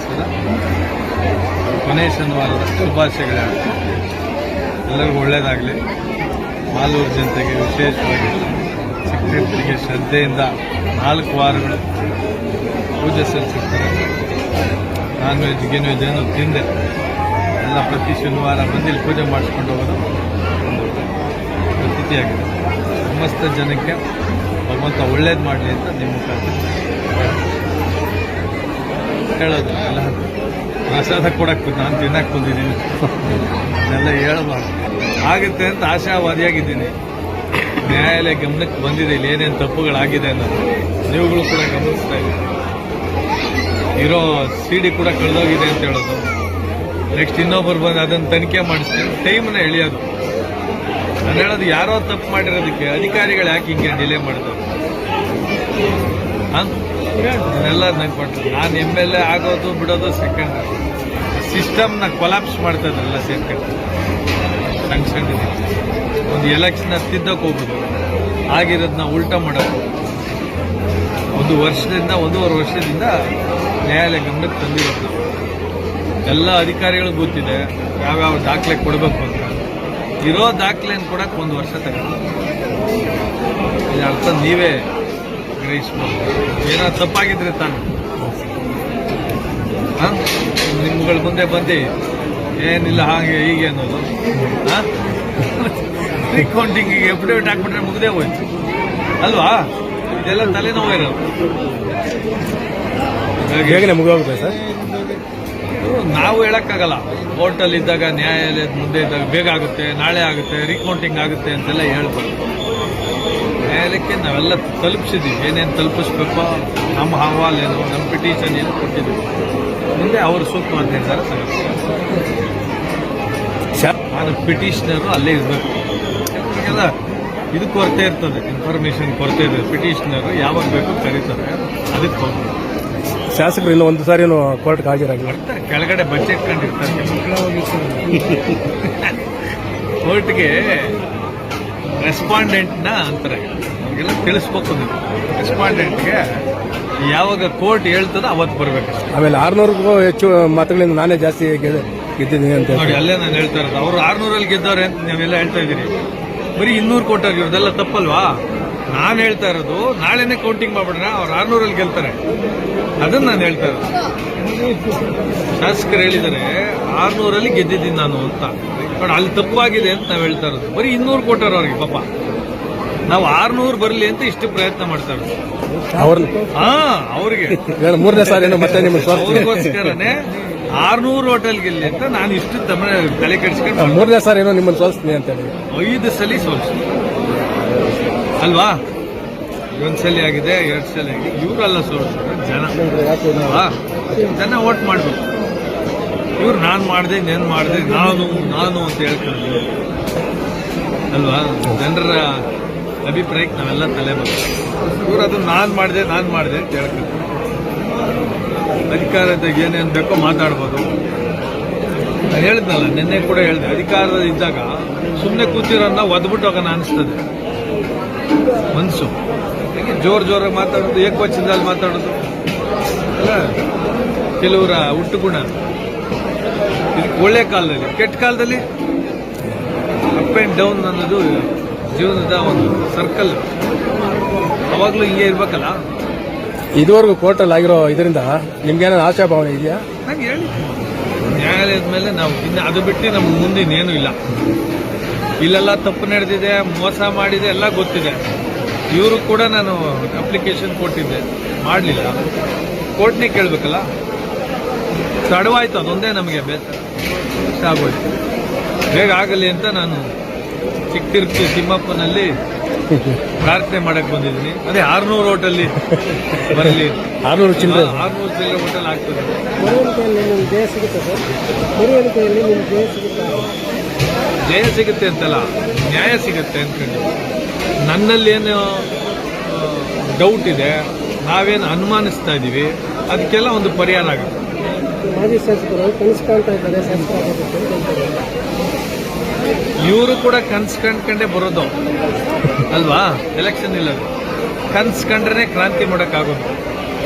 ದಿವಸದ ಕೊನೆಯ ಶನಿವಾರದ ಶುಭಾಶಯಗಳು. ಎಲ್ಲರಿಗೂ ಒಳ್ಳೆಯದಾಗಲಿ. ಮಾಲೂರು ಜನತೆಗೆ ವಿಶೇಷವಾಗಿ ಚಿಕ್ಕತಿಗೆ ಶ್ರದ್ಧೆಯಿಂದ 4 ವಾರಗಳು ಪೂಜೆ ಸಲ್ಲಿಸಿರ್ತಾರೆ. ನಾನ್ ವೆಜ್ ಗಿನ್ವೆಜ್ ಏನು ತಿಂದೆ ಎಲ್ಲ ಪ್ರತಿ ಶನಿವಾರ ಬಂದಿಲ್ಲಿ ಪೂಜೆ ಮಾಡಿಸ್ಕೊಂಡು ಹೋಗೋದು ಒಂದು ಪ್ರತೀತಿಯಾಗಿದೆ. ಸಮಸ್ತ ಜನಕ್ಕೆ ಭಗವಂತ ಒಳ್ಳೇದು ಮಾಡಲಿ ಅಂತ ನಿಮ್ಮ ಮುಖಾಂತರ ಹೇಳೋದು. ಎಲ್ಲ ಪ್ರಸಾದ ಕೊಡಕ್ಕೆ ನಾನು ತಿನ್ನಕ್ಕೆ ಬಂದಿದ್ದೀನಿ, ಎಲ್ಲ ಹೇಳಬಾರ್ದು. ಆಗುತ್ತೆ ಅಂತ ಆಶಾವಾದಿಯಾಗಿದ್ದೀನಿ. ನ್ಯಾಯಾಲಯ ಗಮನಕ್ಕೆ ಬಂದಿದೆ ಇಲ್ಲಿ ಏನೇನು ತಪ್ಪುಗಳಾಗಿದೆ ಅನ್ನೋದು. ನೀವುಗಳು ಕೂಡ ಗಮನಿಸ್ತಾ ಇದ್ದೀವಿ. ಇರೋ CD ಕೂಡ ಕಳೆದೋಗಿದೆ ಅಂತ ಹೇಳೋದು. ನೆಕ್ಸ್ಟ್ ಇನ್ನೊಬ್ಬರು ಬಂದು ಅದನ್ನು ತನಿಖೆ ಮಾಡಿಸ್ತೀನಿ, ಟೈಮನ್ನ ಎಳೆಯೋದು. ನಾನು ಹೇಳೋದು, ಯಾರೋ ತಪ್ಪು ಮಾಡಿರೋದಕ್ಕೆ ಅಧಿಕಾರಿಗಳು ಯಾಕೆ ಹಿಂಗೆ ಡಿಲೇ ಮಾಡಿದ್ರು? ಇದನ್ನೆಲ್ಲ ನಂಗೆ ಕೊಟ್ಟರು. ನಾನು MLA ಆಗೋದು ಬಿಡೋದು ಸೆಕೆಂಡ್. ಸಿಸ್ಟಮ್ನ ಕೊಲಾಪ್ಸ್ ಮಾಡ್ತಾ ಇದ್ರಲ್ಲ ಸೇರ್ಕೊಂಡು ಸಣ್ಣ ಒಂದು ಎಲೆಕ್ಷನ್ ತಿದ್ದಕ್ಕೆ ಹೋಗೋದು, ಆಗಿರೋದನ್ನ ಉಲ್ಟಾ ಮಾಡೋದು. 1.5 ವರ್ಷದಿಂದ ನ್ಯಾಯಾಲಯ ಗಮನಕ್ಕೆ ತಂದಿರೋದು. ನಾವು ಎಲ್ಲ ಅಧಿಕಾರಿಗಳಿಗೂ ಗೊತ್ತಿದೆ ಯಾವ್ಯಾವ ದಾಖಲೆ ಕೊಡಬೇಕು ಅಂತ. ಇರೋ ದಾಖಲೆಯನ್ನು ಕೊಡಕ್ಕೆ 1 ವರ್ಷ ತಗೊಂಡು ಇದರ ಅರ್ಥ ನೀವೇ ಗ್ರಹಿಸ್ಬೋದು. ಏನೋ ತಪ್ಪಾಗಿದ್ರೆ ತಾನು ನಿಮ್ಗಳ ಮುಂದೆ ಬಂದು ಏನಿಲ್ಲ ಹಾಗೆ ಹೀಗೆ ಅನ್ನೋದು. ರೀಕೌಂಟಿಂಗಿಗೆ ಎಫಿಡೇವಿಟ್ ಹಾಕ್ಬಿಟ್ರೆ ಮುಗ್ದೇ ಹೋಯ್ತು ಅಲ್ವಾ? ಇದೆಲ್ಲ ತಲೆನೋವು ಇರೋದು. ಹೇಗೆ ಮುಗಿದೋಗುತ್ತೆ ಸರ್? ನಾವು ಹೇಳಕ್ಕಾಗಲ್ಲ. ಕೋರ್ಟಲ್ಲಿ ಇದ್ದಾಗ, ನ್ಯಾಯಾಲಯದ ಮುಂದೆ ಇದ್ದಾಗ ಬೇಗ ಆಗುತ್ತೆ, ನಾಳೆ ಆಗುತ್ತೆ, ರೀಕೌಂಟಿಂಗ್ ಆಗುತ್ತೆ ಅಂತೆಲ್ಲ ಹೇಳ್ಬಾರ್ದು. ನ್ಯಾಯಾಲಯಕ್ಕೆ ನಾವೆಲ್ಲ ತಲುಪಿಸಿದ್ದೀವಿ. ಏನೇನು ತಲುಪಿಸ್ಬೇಕೋ ನಮ್ಮ ಅಹವಾಲೇನು, ನಮ್ಮ ಪಿಟಿಷನ್ ಏನು ಕೊಟ್ಟಿದ್ದೀವಿ. ಮುಂದೆ ಅವರು ಸೂಕ್ತವಾದ ನಿರ್ಧಾರ ತಗೋತಾರೆ. ನಾನು ಪಿಟಿಷನರು ಅಲ್ಲೇ ಇರಬೇಕು. ಎಲ್ಲ ಇದು ಕೊರತೆ ಇರ್ತದೆ, ಇನ್ಫಾರ್ಮೇಶನ್ ಕೊರತೆ ಇದೆ. ಪಿಟಿಷನರು ಯಾವಾಗ ಬೇಕು ಕರೀತಾರೆ, ಅದಕ್ಕೆ ಹೋಗ್ಬೇಕು. ಶಾಸಕರು ಇನ್ನೂ 1 ಸಾರಿ ಕೋರ್ಟ್ಗೆ ಹಾಜರಾಗಿಲ್ಲ. ಕೆಳಗಡೆ ಬಚ್ಚೆ ಇಟ್ಕೊಂಡಿರ್ತಾರೆ. ಕೋರ್ಟ್ಗೆ ರೆಸ್ಪಾಂಡೆಂಟ್ನ ಅಂತಾರೆ, ಅವ್ರಿಗೆಲ್ಲ ತಿಳಿಸ್ಬೇಕು. ರೆಸ್ಪಾಂಡೆಂಟ್ಗೆ ಯಾವಾಗ ಕೋರ್ಟ್ ಹೇಳ್ತದೋ ಅವತ್ತು ಬರಬೇಕು. ಆಮೇಲೆ 600ಕ್ಕೂ ಹೆಚ್ಚು ಮತಗಳಿಂದ ನಾನೇ ಜಾಸ್ತಿ ಗೆದ್ದಿದ್ದೀನಿ ಅಂತ ನೋಡಿ. ಅಲ್ಲೇ ನಾನು ಹೇಳ್ತಾ ಇರೋದು, ಅವರು 600ರಲ್ಲಿ ಗೆದ್ದವ್ರೆ ಅಂತ ನೀವೆಲ್ಲ ಹೇಳ್ತಾ ಇದ್ದೀರಿ. ಬರೀ 200 ಕೊಟ್ಟಾರ. ಇವ್ರದೆಲ್ಲ ತಪ್ಪಲ್ವಾ? ನಾನು ಹೇಳ್ತಾ ಇರೋದು, ನಾಳೆನೇ ಕೌಂಟಿಂಗ್ ಮಾಡ್ಬಿಡ್ರ, ಅವ್ರು 600ರಲ್ಲಿ ಗೆಲ್ತಾರೆ. ಅದನ್ನ ನಾನು ಹೇಳ್ತಾ ಇರೋದು. ಶಾಸಕರು ಹೇಳಿದರೆ 600ರಲ್ಲಿ ಗೆದ್ದಿದ್ದೀನಿ ನಾನು ಅಂತ. ನೋಡಿ, ಅಲ್ಲಿ ತಪ್ಪಾಗಿದೆ ಅಂತ ನಾವು ಹೇಳ್ತಾ ಇರೋದು. ಬರೀ 200 ಕೊಟ್ಟಾರ ಅವ್ರಿಗೆ. ಪಾಪ ನಾವು 600 ಬರಲಿ ಅಂತ ಇಷ್ಟು ಪ್ರಯತ್ನ ಮಾಡ್ತಾ ಇರೋದು. ಅವ್ರಿಗೆ 3ನೇ ಸಾರಿ ಮತ್ತೆ ಅವ್ರಿಗೋಸ್ಕರನೇ 600 ಹೋಟೆಲ್ ಗೆಲ್ಲಿ ಅಂತ ನಾನು ಇಷ್ಟು ತಲೆ ಕೆಡಿಸ್ಕೊಂಡು 3ನೇ ಸಾರಿ ಏನೋ ನಿಮ್ಮನ್ನು ಸೋಲಿಸ್ತೀನಿ ಅಂತ ಹೇಳಿ 5 ಸಲ ಸೋಲಿಸ್ತೀನಿ ಅಲ್ವಾ? 1 ಸಲ ಆಗಿದೆ, 2 ಸಲ ಆಗಿದೆ. ಇವರೆಲ್ಲ ಸೋಲಿಸ್ತಾರೆ ಜನ. ಜನ ವೋಟ್ ಮಾಡಬೇಕು. ಇವ್ರು ನಾನು ಮಾಡಿದೆ, ಇನ್ನೇನು ಮಾಡಿದೆ, ನಾನು ಅಂತ ಹೇಳ್ತಾರೆ ಅಲ್ವಾ? ಜನರ ಅಭಿಪ್ರಾಯಕ್ಕೆ ನಾವೆಲ್ಲ ತಲೆ ಬರ್ತೀವಿ. ಇವ್ರು ಅದು ನಾನು ಮಾಡಿದೆ ಅಂತ ಹೇಳ್ತಾರೆ. ಅಧಿಕಾರದಾಗ ಏನೇನು ಬೇಕೋ ಮಾತಾಡ್ಬೋದು. ನಾನು ಹೇಳಿದ್ನಲ್ಲ, ನಿನ್ನೆ ಕೂಡ ಹೇಳಿದೆ, ಅಧಿಕಾರದ ಇದ್ದಾಗ ಸುಮ್ಮನೆ ಕೂತಿರೋನ್ನ ಒದ್ಬಿಟ್ಟು ಹೋಗೋಣ ಅನಿಸ್ತದೆ ಮನಸ್ಸು. ಜೋರಾಗಿ ಮಾತಾಡೋದು, ಏಕವಚನದಲ್ಲಿ ಮಾತಾಡೋದು ಅಲ್ಲ ಕೆಲವರ ಹುಟ್ಟುಗುಣ. ಇದಕ್ಕೆ ಒಳ್ಳೆ ಕಾಲದಲ್ಲಿ, ಕೆಟ್ಟ ಕಾಲದಲ್ಲಿ ಅಪ್ ಆ್ಯಂಡ್ ಡೌನ್ ಅನ್ನೋದು ಜೀವನದ ಒಂದು ಸರ್ಕಲ್. ಅವಾಗಲೂ ಹಿಂಗೆ ಇರ್ಬೇಕಲ್ಲ. ಇದುವರೆಗೂ ಕೋರ್ಟಲ್ಲಿ ಆಗಿರೋ ಇದರಿಂದ ನಿಮ್ಗೇನೋ ಆಶಾಭಾವನೆ ಇದೆಯಾ? ನಂಗೆ ಹೇಳಿ, ನ್ಯಾಯಾಲಯದ ಮೇಲೆ ನಾವು ಇನ್ನು ಅದು ಬಿಟ್ಟು ನಮ್ಗೆ ಮುಂದಿನೇನೂ ಇಲ್ಲ. ಇಲ್ಲೆಲ್ಲ ತಪ್ಪು ನಡೆದಿದೆ, ಮೋಸ ಮಾಡಿದೆ, ಎಲ್ಲ ಗೊತ್ತಿದೆ. ಇವರು ಕೂಡ ನಾನು ಅಪ್ಲಿಕೇಶನ್ ಕೊಟ್ಟಿದ್ದೆ, ಮಾಡಲಿಲ್ಲ. ಕೋರ್ಟ್ನೇ ಕೇಳಬೇಕಲ್ಲ. ತಡವಾಯ್ತು, ಅದೊಂದೇ ನಮಗೆ ಬೇಸರ. ಇಷ್ಟ ಆಗೋಯ್ತು. ಬೇಗ ಆಗಲಿ ಅಂತ ನಾನು ಚಿಕ್ಕತಿರುಪತಿ ತಿಮ್ಮಪ್ಪನಲ್ಲಿ ಪ್ರಾರ್ಥನೆ ಮಾಡಕ್ಕೆ ಬಂದಿದ್ದೀನಿ. ಅದೇ 600 ಹೋಟೆಲ್ ಬರಲಿ. 600 ಚಿಲ್ಲರೆ ಹೋಟೆಲ್ ಆಗ್ತದೆ. ಜಯ ಸಿಗುತ್ತೆ ಅಂತಲ್ಲ, ನ್ಯಾಯ ಸಿಗುತ್ತೆ ಅಂದ್ಕೊಂಡು. ನನ್ನಲ್ಲಿ ಏನು ಡೌಟ್ ಇದೆ, ನಾವೇನು ಅನುಮಾನಿಸ್ತಾ ಇದ್ದೀವಿ, ಅದಕ್ಕೆಲ್ಲ ಒಂದು ಪರಿಹಾರ ಆಗುತ್ತೆ. ಇವರು ಕೂಡ ಕನ್ಸು ಕಂಡ್ಕೊಂಡೇ ಬರೋದು ಅಲ್ವಾ? ಎಲೆಕ್ಷನ್ ಇಲ್ಲ, ಕನ್ಸು ಕಂಡ್ರೆ ಕ್ರಾಂತಿ ಮಾಡೋಕ್ಕಾಗೋದು.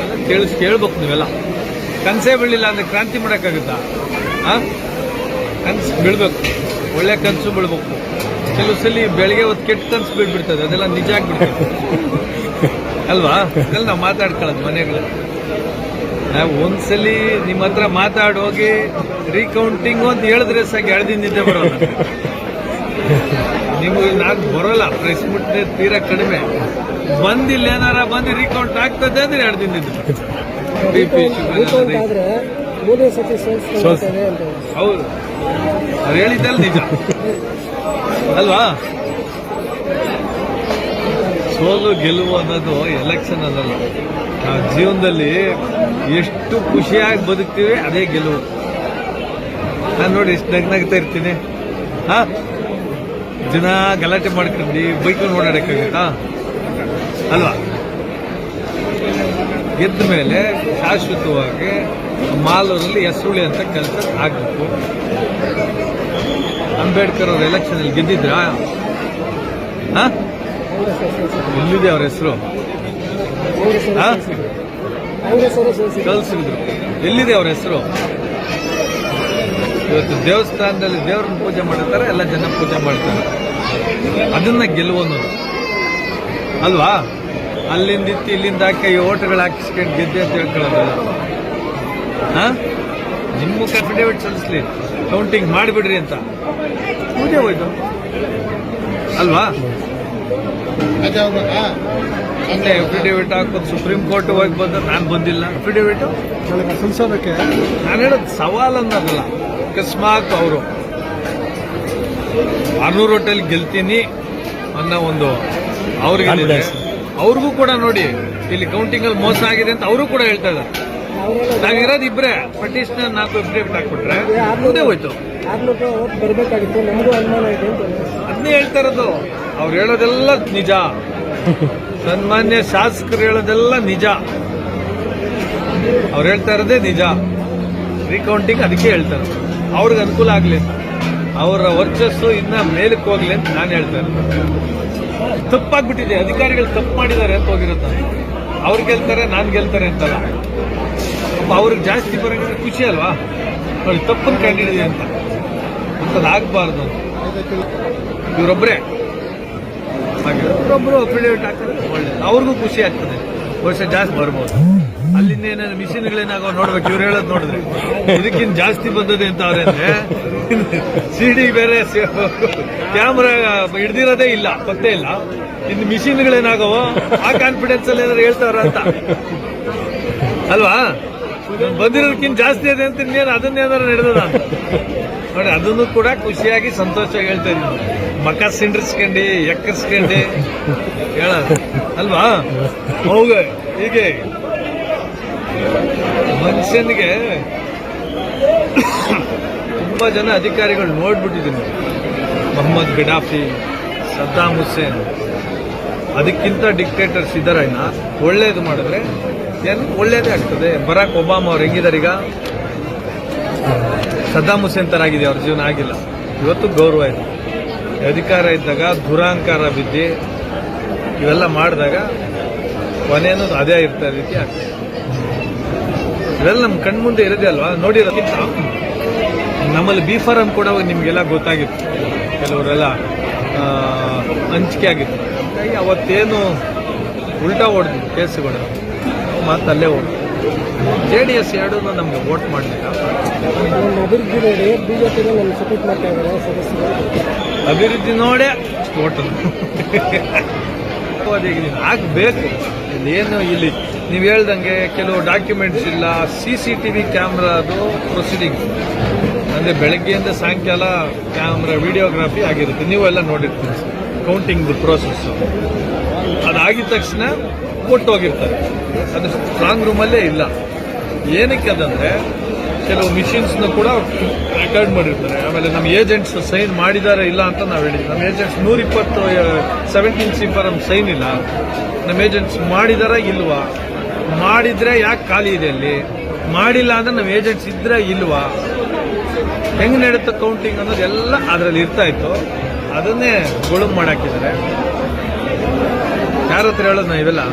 ಕೇಳ್ಬೇಕು ನೀವೆಲ್ಲ. ಕನಸೇ ಬೀಳಿಲ್ಲ ಅಂದ್ರೆ ಕ್ರಾಂತಿ ಮಾಡೋಕ್ಕಾಗುತ್ತಾ? ಕನಸು ಬೀಳ್ಬೇಕು, ಒಳ್ಳೆ ಕನಸು ಬೀಳ್ಬೇಕು. ಕೆಲವು ಸಲ ಬೆಳಿಗ್ಗೆ ಹೊತ್ತು ಕೆಟ್ಟ ಕನಸು ಬೀಳ್ಬಿಡ್ತದೆ, ಅದೆಲ್ಲ ನಿಜ ಆಗ್ಬಿಡ್ತದೆ ಅಲ್ವಾ? ಅದೆಲ್ಲ ನಾವು ಮಾತಾಡ್ಕೊಳ್ಳೋದು ಮನೆಗಳಲ್ಲಿ. ನಾವು ಒಂದ್ಸಲಿ ನಿಮ್ಮ ಹತ್ರ ಮಾತಾಡೋಗಿ ರೀಕೌಂಟಿಂಗ್ ಅಂತ ಹೇಳಿದ್ರೆ ಸಾಕು, 2 ದಿನ ನಿದ್ದೆ ಬರೋಲ್ಲ ನಿಮ್ಗೆ. ನಾನು ಬರೋಲ್ಲ, ಪ್ರೆಸ್ ಮುಟ್ಟೆ ತೀರಾ ಕಡಿಮೆ. ಬಂದಿಲ್ಲ, ಏನಾರ ಬಂದು ರೀಕೌಂಟ್ ಆಗ್ತದೆ ಅಂದ್ರೆ 2 ದಿನ ನಿದ್ದೆ. BP ಶುಗರ್ ಹೌದು, ಅವ್ರು ಹೇಳಿದ್ದಲ್ಲ ನಿಜ ಅಲ್ವಾ? ಸೋಲು ಗೆಲುವು ಅನ್ನೋದು ಎಲೆಕ್ಷನ್ ಅನ್ನಲ್ಲ. ನಾವು ಜೀವನದಲ್ಲಿ ಎಷ್ಟು ಖುಷಿಯಾಗಿ ಬದುಕ್ತೀವಿ ಅದೇ ಗೆಲುವು. ನಾನು ನೋಡಿ ಎಷ್ಟು ನಗ್ನಗ್ತಾ ಇರ್ತೀನಿ. ಜನ ಗಲಾಟೆ ಮಾಡ್ಕೊಂಡು ಬೈಕೊಂಡು ಓಡಾಡಕ್ಕಾಗುತ್ತಾ? ಅಲ್ವಾ? ಗೆದ್ದ ಮೇಲೆ ಶಾಶ್ವತವಾಗಿ ಮಾಲೂರಲ್ಲಿ ಹೆಸರುಳಿ ಅಂತ ಕೆಲಸ ಆಗಬೇಕು. ಅಂಬೇಡ್ಕರ್ ಅವ್ರ ಎಲೆಕ್ಷನ್ ಅಲ್ಲಿ ಗೆದ್ದಿದ್ರಾ? ಎಲ್ಲಿದೆ ಅವ್ರ ಹೆಸರು? ಕಳ್ಸಿದ್ರು. ಎಲ್ಲಿದೆ ಅವ್ರ ಹೆಸರು? ಇವತ್ತು ದೇವಸ್ಥಾನದಲ್ಲಿ ದೇವ್ರನ್ನ ಪೂಜೆ ಮಾಡಿರ್ತಾರೆ, ಎಲ್ಲ ಜನ ಪೂಜೆ ಮಾಡ್ತಾರೆ. ಅದನ್ನ ಗೆಲುವು ಅನ್ನೋದು ಅಲ್ವಾ? ಅಲ್ಲಿಂದ ಇತ್ತು ಇಲ್ಲಿಂದ ಹಾಕಿ ಓಟ್ಗಳು ಹಾಕಿಸ್ಕೊಂಡು ಗೆದ್ದೆ ಅಂತ ಹೇಳ್ಕೊಳ್ಳೋದಲ್ಲ. ನಿಮ್ಮ ಅಫಿಡೇವಿಟ್ ಸಲ್ಲಿಸ್ಲಿ, ಕೌಂಟಿಂಗ್ ಮಾಡಿಬಿಡ್ರಿ ಅಂತ. ಪೂಜೆ ಹೋಯ್ತು ಅಲ್ವಾ? ಅಫಿಡೇವಿಟ್ ಹಾಕೋದು ಸುಪ್ರೀಂ ಕೋರ್ಟ್ ಹೋಗಿ ಬಂದ, ನಾನು ಬಂದಿಲ್ಲ ಅಫಿಡೇವಿಟ್ ಸಲ್ಲಿಸೋದಕ್ಕೆ. ನಾನು ಹೇಳೋದು ಸವಾಲ್ ಅನ್ನೋದಲ್ಲ. ಅಕಸ್ಮಾತ್ ಅವರು 600 ಹೋಟೆಲ್ ಗೆಲ್ತೀನಿ ಅನ್ನೋ ಒಂದು ಅವ್ರಿಗೆ, ಅವ್ರಿಗೂ ಕೂಡ ನೋಡಿ ಇಲ್ಲಿ ಕೌಂಟಿಂಗ್ ಅಲ್ಲಿ ಮೋಸ ಆಗಿದೆ ಅಂತ ಅವರು ಕೂಡ ಹೇಳ್ತಾ ಇದ್ದಾರೆ. ನಾವಿರೋದು ಇಬ್ಬರೇ, ಪಟಿಷನರ್ 4 ಅಫಿಡೇವಿಟ್ ಹಾಕ್ಬಿಟ್ರೆ ಮುಂದೆ ಹೋಯ್ತು. ಬರಬೇಕಾಗಿತ್ತು, ನಮಗೂ ಅನುಮಾನ ಇದೆ ಅಂತ ಅದನ್ನೇ ಹೇಳ್ತಾ ಇರೋದು. ಅವ್ರು ಹೇಳೋದೆಲ್ಲ ನಿಜ, ಸನ್ಮಾನ್ಯ ಶಾಸಕರು ಹೇಳೋದೆಲ್ಲ ನಿಜ, ಅವ್ರು ಹೇಳ್ತಾ ಇರೋದೇ ನಿಜ. ರೀಕೌಂಟಿಂಗ್ ಅದಕ್ಕೆ ಹೇಳ್ತಾರೆ, ಅವ್ರಿಗೆ ಅನುಕೂಲ ಆಗ್ಲಿ, ಅವರ ವರ್ಚಸ್ಸು ಇನ್ನ ಮೇಲಕ್ಕೆ ಹೋಗ್ಲಿ ಅಂತ ನಾನು ಹೇಳ್ತಾ ಇರೋದು. ತಪ್ಪಾಗ್ಬಿಟ್ಟಿದೆ, ಅಧಿಕಾರಿಗಳು ತಪ್ಪು ಮಾಡಿದ್ದಾರೆ ಅಂತ ಹೋಗಿರುತ್ತೆ. ಅವ್ರು ಗೆಲ್ತಾರೆ, ನಾನು ಗೆಲ್ತಾರೆ ಅಂತಲ್ಲ. ಅವ್ರಿಗೆ ಜಾಸ್ತಿ ಬರೋಂಗಿದ್ರೆ ಖುಷಿ ಅಲ್ವಾ? ಅವ್ರಿಗೆ ತಪ್ಪನ್ನು ಕಂಡಿಡಿದೆ ಅಂತ ಅಂತದಾಗಬಾರ್ದು. ಇವರೊಬ್ಬರೇ ಹಾಗೆ ಒಬ್ಬರು ಅಫಿಡೇವಿಟ್ ಹಾಕಿದ್ರೆ ಒಳ್ಳೇದು, ಅವ್ರಿಗೂ ಖುಷಿ ಆಗ್ತದೆ. ವರ್ಷ ಜಾಸ್ತಿ ಬರ್ಬೋದು. ಅಲ್ಲಿಂದ ಏನಾದ್ರು ಮಿಷಿನ್ಗಳೇನಾಗೋ ನೋಡ್ಬೇಕು. ಇವ್ರು ಹೇಳೋದು ನೋಡಿದ್ರೆ ಇದಕ್ಕಿಂತ ಜಾಸ್ತಿ ಬಂದದೆ ಅಂತ ಅವ್ರೆ ಅಂದ್ರೆ CD ಬೇರೆ ಕ್ಯಾಮ್ರಾ ಹಿಡ್ದಿರೋದೇ ಇಲ್ಲ, ಪತ್ತೆ ಇಲ್ಲ. ಇನ್ನು ಮಿಷಿನ್ಗಳೇನಾಗವೋ ಆ ಕಾನ್ಫಿಡೆನ್ಸ್ ಅಲ್ಲಿ ಏನಾದ್ರು ಹೇಳ್ತಾರ ಅಂತ ಅಲ್ವಾ? ಬಂದಿರೋದಕ್ಕಿಂತ ಜಾಸ್ತಿ ಇದೆ ಅಂತ ಇನ್ನೇನು ಅದನ್ನೇನಾರು ನಡೆದದ ಅಂತ ನೋಡಿ. ಅದನ್ನು ಕೂಡ ಖುಷಿಯಾಗಿ ಸಂತೋಷವಾಗಿ ಹೇಳ್ತಾ ಇದ್ದೀನಿ. ಮಕ ಸಿಂಡ್ರಿಸ್ಕೊಂಡಿ ಎಕ್ಕರ್ಸ್ಕೊಂಡಿ ಹೇಳೋದು ಅಲ್ವಾ? ಹೋಗ ಹೀಗೆ ಮನುಷ್ಯನಿಗೆ ತುಂಬಾ ಜನ ಅಧಿಕಾರಿಗಳು ನೋಡ್ಬಿಟ್ಟಿದ್ದೀನಿ. ಮೊಹಮ್ಮದ್ ಗಡಾಫಿ, ಸದ್ದಾಂ ಹುಸೇನ್, ಅದಕ್ಕಿಂತ ಡಿಕ್ಟೇಟರ್ಸ್ ಇದ್ದಾರನ್ನ ಒಳ್ಳೇದು ಮಾಡಿದ್ರೆ ಏನು ಒಳ್ಳೇದೇ ಆಗ್ತದೆ. ಬರಾಕ್ ಒಬಾಮಾ ಅವ್ರು ಹೆಂಗಿದ್ದಾರೆ ಈಗ? ಸದ್ದಾಂ ಹುಸೇನ್ ತರ ಆಗಿದೆ, ಅವ್ರ ಜೀವನ ಆಗಿಲ್ಲ. ಇವತ್ತು ಗೌರವ ಇದೆ. ಅಧಿಕಾರ ಇದ್ದಾಗ ದುರಾಂಕಾರ ಬಿದ್ದು ಇವೆಲ್ಲ ಮಾಡಿದಾಗ ಕೊನೆಯೂ ಅದೇ ಇರ್ತಾ ರೀತಿ ಆಗ್ತದೆ. ಇವೆಲ್ಲ ನಮ್ಮ ಕಣ್ಮುಂದೆ ಇರೋದೇ ಅಲ್ವಾ? ನೋಡಿರೋದಕ್ಕಿಂತ ನಮ್ಮಲ್ಲಿ B.Pharm ಕೂಡ ನಿಮಗೆಲ್ಲ ಗೊತ್ತಾಗಿತ್ತು, ಕೆಲವರೆಲ್ಲ ಹಂಚಿಕೆ ಆಗಿತ್ತು. ಹಾಗಾಗಿ ಅವತ್ತೇನು ಉಲ್ಟಾ ಹೊಡೆದಿದ್ದು ಕೇಸುಗಳು, ಮತ್ತೆ ಅಲ್ಲೇ ಹೊಡೆದು JDS ಎರಡೂ ನಮಗೆ ವೋಟ್ ಮಾಡಲಿಲ್ಲ. ಅಭಿವೃದ್ಧಿ ನೋಡಿ ಬಿಜೆಪಿ ನಮ್ಗೆ ಸಪೋರ್ಟ್ ಮಾಡ್ತಾ ಇದ್ದಾರೆ ಸದಸ್ಯರು. ಅಭಿವೃದ್ಧಿ ನೋಡೇ ವೋಟ್ ಆಗ್ಬೇಕು. ಏನು ಇಲ್ಲಿ ನೀವು ಹೇಳ್ದಂಗೆ ಕೆಲವು ಡಾಕ್ಯುಮೆಂಟ್ಸ್ ಇಲ್ಲ, CCTV ಕ್ಯಾಮ್ರಾದು ಪ್ರೊಸೀಡಿಂಗ್ ಅಂದ್ರೆ ಬೆಳಗ್ಗೆಯಿಂದ ಸಾಯಂಕಾಲ ಕ್ಯಾಮ್ರಾ ವಿಡಿಯೋಗ್ರಫಿ ಆಗಿರುತ್ತೆ. ನೀವೆಲ್ಲ ನೋಡಿರ್ತೀರಿ ಕೌಂಟಿಂಗ್ ಪ್ರೋಸೆಸ್. ಅದಾಗಿದ ತಕ್ಷಣ ಕೊಟ್ಟೋಗಿರ್ತಾರೆ. ಅದು ಸ್ಟ್ರಾಂಗ್ ರೂಮಲ್ಲೇ ಇಲ್ಲ. ಏನಕ್ಕೆ ಅದಂದ್ರೆ ಕೆಲವು ಮಿಷಿನ್ಸ್ನ ಕೂಡ ರೆಕಾರ್ಡ್ ಮಾಡಿರ್ತಾರೆ. ಆಮೇಲೆ ನಮ್ಮ ಏಜೆಂಟ್ಸ್ ಸೈನ್ ಮಾಡಿದ್ದಾರೆ ಇಲ್ಲ ಅಂತ ನಾವು ಹೇಳಿದ್ವಿ. ನಮ್ಮ ಏಜೆಂಟ್ಸ್ 120 C.Pharm ಸೈನ್ ಇಲ್ಲ. ನಮ್ಮ ಏಜೆಂಟ್ಸ್ ಮಾಡಿದಾರ ಇಲ್ವಾ? ಮಾಡಿದ್ರೆ ಯಾಕೆ ಖಾಲಿ ಇದೆ ಅಲ್ಲಿ? ಮಾಡಿಲ್ಲ ಅಂದ್ರೆ ನಮ್ಮ ಏಜೆಂಟ್ಸ್ ಇದ್ರೆ ಇಲ್ವಾ? ಹೆಂಗ್ ನಡೆಯುತ್ತೆ ಕೌಂಟಿಂಗ್ ಅನ್ನೋದೆಲ್ಲ ಅದರಲ್ಲಿ ಇರ್ತಾ ಇತ್ತು. ಅದನ್ನೇ ಗೊಳುಮ್ ಮಾಡಾಕಿದ್ದಾರೆ. ಯಾರ ಹತ್ರ ಹೇಳೋದು ನಾ ಇವೆಲ್ಲ?